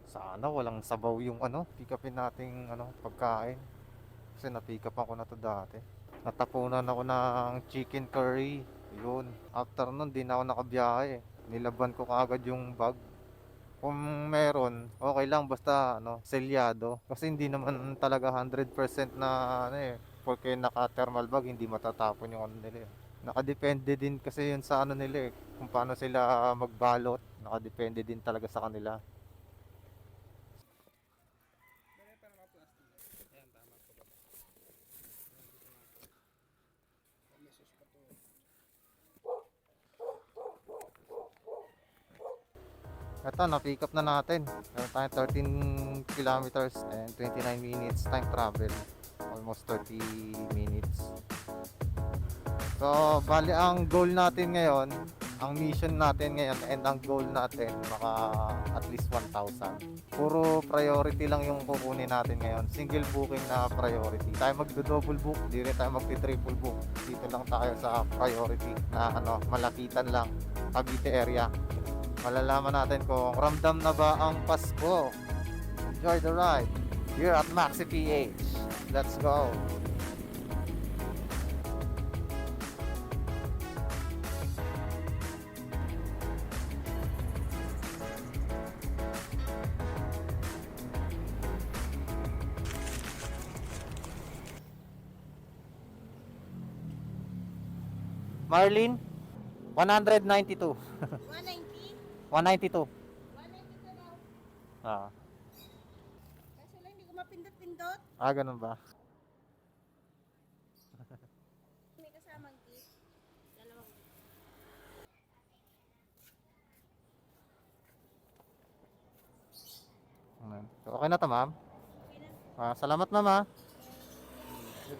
Sana walang sabaw yung pick upin nating pagkain. Kasi na-pick up ako na to dati. Natapunan ako ng chicken curry. Yun. After nun, di na ako nakabiyahe. Nilaban ko kaagad yung bag. Kung meron, okay lang basta selyado. Kasi hindi naman talaga 100% na porque naka-thermal bag, hindi matatapon yung nila eh. Nakadepende din kasi yun sa nila eh, kung paano sila magbalot. Nakadepende din talaga sa kanila. Ito, na-pick up na natin. Meron tayong 13 kilometers and 29 minutes time travel. Almost 30 minutes. So, bali ang goal natin ngayon, ang mission natin ngayon and ang goal natin maka at least 1,000. Puro priority lang yung kukunin natin ngayon. Single booking na priority. Tayo magdo-double book, di rin tayo magti-triple book. Dito lang tayo sa priority na malapitan lang. Cavite area. Malalaman natin kung ramdam na ba ang Pasko. Enjoy the ride here at Maxi PH. Let's go! Marlene, 192. 190? 192. 190 daw. Ah, Kaso lang hindi ko mapindot-pindot. ganun ba? May kasamang gift. Dalawang gift. So, okay na to, ma'am. Okay na. Salamat, ma'am, ha.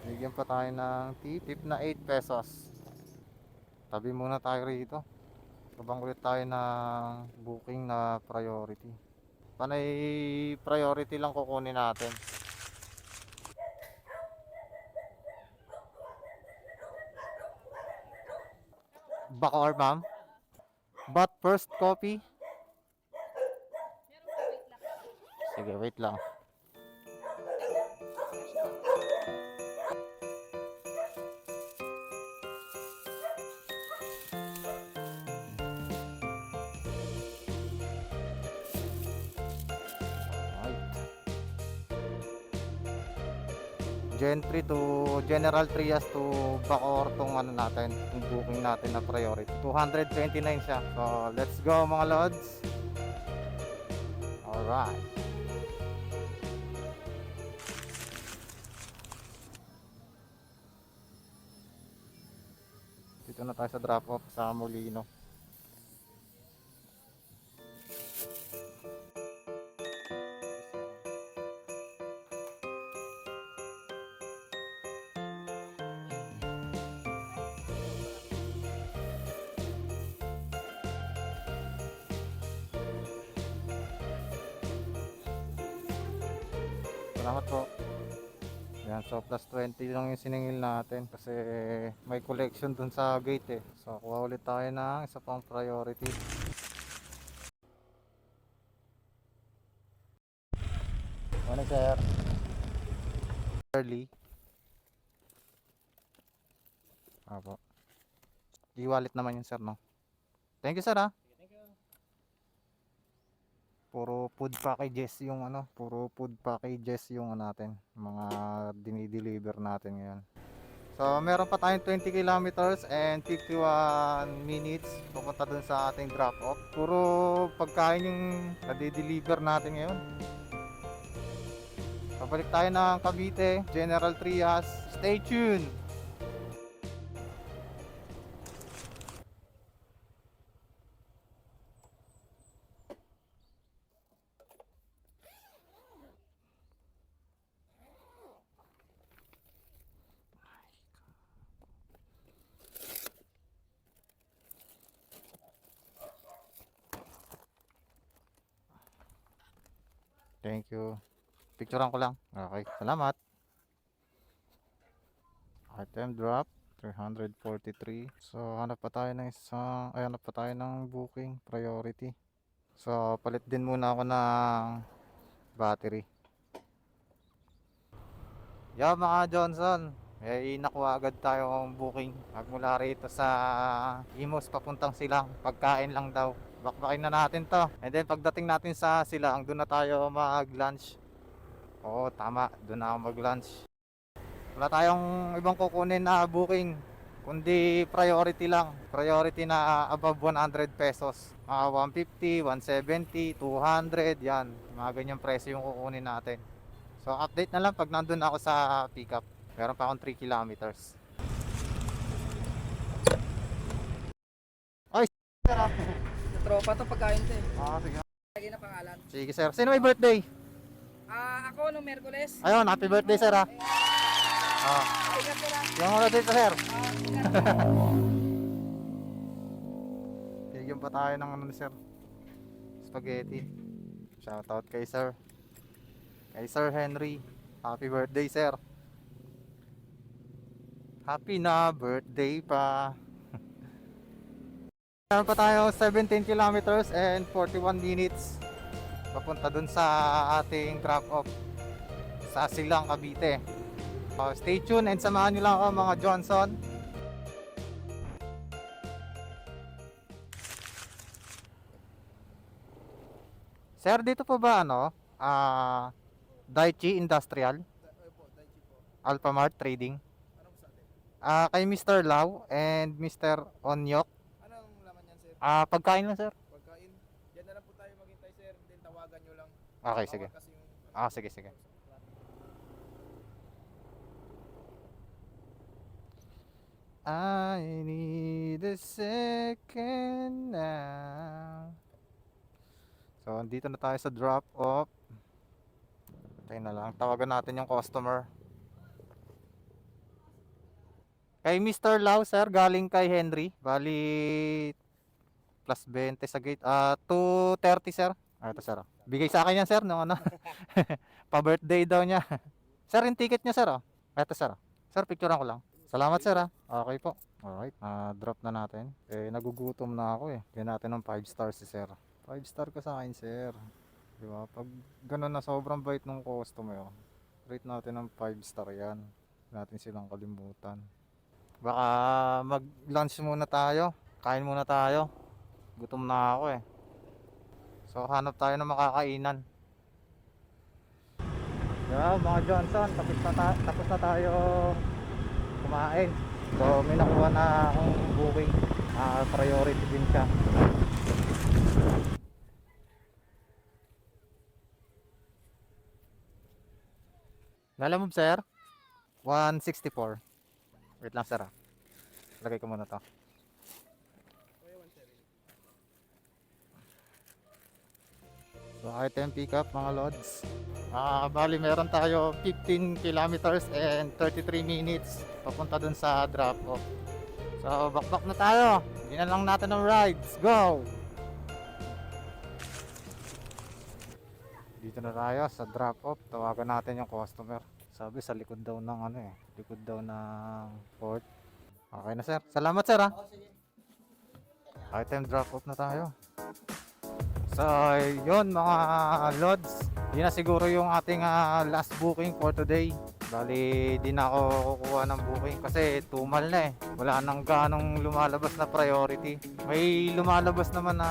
Bigyan pa tayo ng tip na 8 pesos. Tabi muna tayo rito. Sabang ulit tayo ng booking na priority. Panay priority lang kukunin natin. Bacoor, ma'am. But first copy. Meron ka, wait lang. Sige, wait lang. Alright. Gen 3 to General Trias to Bacoor tong natin, yung booking natin na priority. 229 siya. So, let's go mga lods. Alright. Dito na tayo sa drop off sa Molino. Salamat po. Yan, so plus 20 lang yung siningil natin kasi may collection dun sa gate eh. So kuha ulit tayo ng isa pang priority. Ano sir? Early. Apo. I-wallet naman yun sir, no? Thank you sir, ha. Puro food packages yung puro food packages yung natin, mga dinideliver natin ngayon. So, meron pa tayong 20 kilometers and 51 minutes pupunta dun sa ating drop off. Puro pagkain yung nade-deliver natin ngayon. Pabalik tayo ng Cavite, General Trias. Stay tuned! Thank you. Picturean ko lang. Okay, salamat. Item drop 343. So hanap pa tayo ng hanap pa tayo ng booking priority. So palit din muna ako ng battery. Yo mga Johnson, may nakuha agad tayong booking magmula rito sa Imus papuntang Silang. Pagkain lang daw. Bakbakin na natin to. And then pagdating natin sa Silang, doon na tayo mag-lunch. Oo, tama. Doon na ako mag-lunch. Wala tayong ibang kukunin na booking, kundi priority lang. Priority na above 100 pesos. Mga 150, 170, 200, yan. Mga ganyang presyo yung kukunin natin. So update na lang pag nandun ako sa pickup. Meron pa akong 3 kilometers. Ay, sir. Sa tropa to pagkain to eh. Sige. Lagi na pangalan. Sige sir. Sino may birthday? Ako nung Merkules. Ayun, happy birthday sir ha. Ingat ko lang. Yung ulo dito sir. Ingat. Bigyan pa tayo ng ano ni sir. Spaghetti. Shoutout kay sir. Kay Sir Henry. Happy birthday sir. Happy na birthday pa. Meron pa tayo 17 kilometers and 41 minutes papunta dun sa ating drop off sa Silang, Cavite. Stay tuned and samahan nyo lang ako mga Johnson. Sir, dito po ba ano? Daichi Industrial? Alphamart Trading? Kay Mr. Lau and Mr. Onyok. Anong laman yan sir? Pagkain lang sir. Pagkain. Diyan na lang po tayo maghintay sir. Then tawagan nyo lang. Okay, sige. Kasi yung Sige, sige. I need a second now. So, andito na tayo sa drop off. Tayo na lang. Tawagan natin yung customer. Kay Mr. Lau, sir, galing kay Henry. Bali, plus 20 sa gate. 230, sir. Ito, sir. Bigay sa akin yan, sir, nung ano. Pa-birthday daw niya. Sir, yung ticket niya, sir. Ito, sir. Sir, picturean ko lang. Salamat, sir. Okay po. Alright, drop na natin. Nagugutom na ako eh. Bigyan natin ng 5 stars si sir. 5 star ka sa akin, sir. Di ba? Pag ganun na sobrang bait ng customer, rate natin ng 5 star yan. Huwag natin silang kalimutan. Baka mag-lunch muna tayo. Kain muna tayo. Gutom na ako eh. So hanap tayo ng makakainan. Yeah, mga Johnson, tapos na tayo kumain. So may nakuha na akong booking. Priority din siya. Lalamove sir? 164. Wait lang sir. Lagay ko muna to. So item pick up mga lods. Bali meron tayo 15 kilometers and 33 minutes papunta dun sa drop off. So bakbak na tayo. Hindi na lang natin ng rides. Go! Dito na tayo sa drop off. Tawagan natin yung customer. Sabi sa likod daw ng ano eh. Likod daw ng port. Okay na sir. Salamat sir ha. Item drop off na tayo. So yun mga lods. Di na siguro yung ating last booking for today. Bali di na ako kukuha ng booking kasi tumal na eh. Wala nang ganong lumalabas na priority. May lumalabas naman na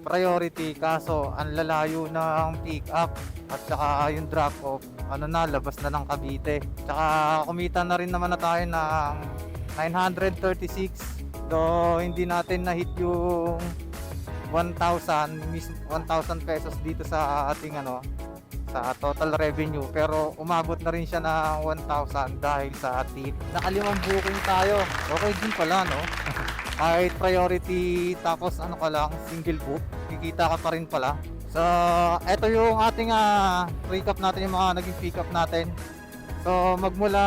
priority kaso ang lalayo ng pick up at saka yung drop off ano na labas na ng Cavite. Tsaka kumita na rin naman na tayo ng 936 do hindi natin na hit yung 1,000 pesos dito sa ating ano sa total revenue pero umabot na rin siya ng 1,000 dahil sa tip. Nakalimang booking tayo. Okay din pala no. Kahit priority tapos ano ka lang single book, kikita ka pa rin pala. So eto yung ating recap natin yung mga naging pick up natin. So magmula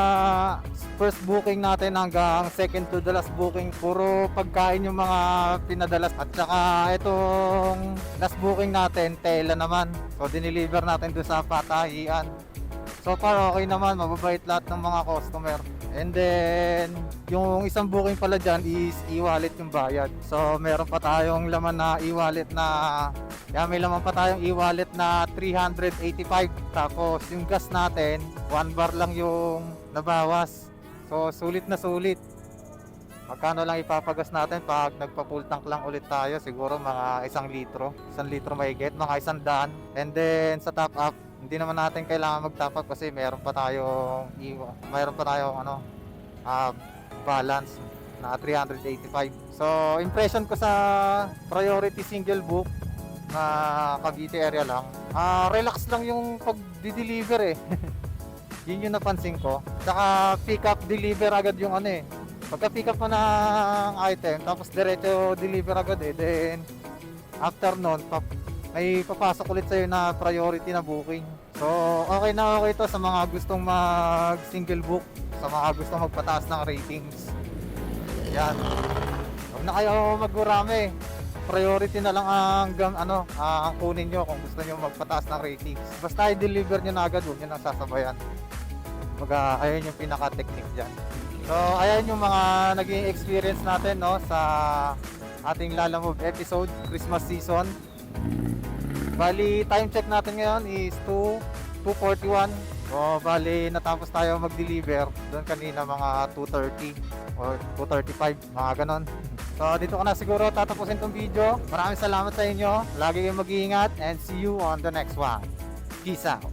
first booking natin hanggang second to the last booking puro pagkain yung mga pinadalas at saka itong last booking natin tela naman. So dineliver natin doon sa Patahian. So far okay naman, mababait lahat ng mga customer. And then, yung isang booking pala dyan is e-wallet yung bayad. So meron pa tayong laman na e-wallet na, may laman pa tayong e-wallet na 385. Tapos yung gas natin, 1 bar lang yung nabawas. So sulit na sulit. Magkano lang ipapagas natin pag nagpa-full tank lang ulit tayo? Siguro mga 1 litro. 1 litro mahigit, mga 100. And then sa top up, hindi naman natin kailangan mag-top up kasi mayroon pa tayong balance na 385. So impression ko sa priority single book na Cavite area lang, relax lang yung pag-deliver eh. Yun yung napansin ko. Saka pick up deliver agad yung pagka pick up mo ng item tapos diretso deliver agad then after nun may papasok ulit sa'yo na priority na booking. So okay na okay to sa mga gustong mag single book, sa mga gustong magpataas ng ratings. Yan, huwag na kayo magurami, priority na lang ang kunin nyo kung gusto nyo magpataas ng ratings. Basta i-deliver nyo na agad, huwag nyo nang sasabayan. Ayun yung pinaka-technique dyan. So ayan yung mga naging experience natin sa ating Lalamove episode, Christmas season. Bali time check natin ngayon is 2:41. So bali natapos tayo mag-deliver doon kanina mga 2:30 or 2:35, mga ganon. So dito ko na siguro tatapusin tong video. Maraming salamat sa inyo. Lagi kayong mag-iingat and see you on the next one. Peace out.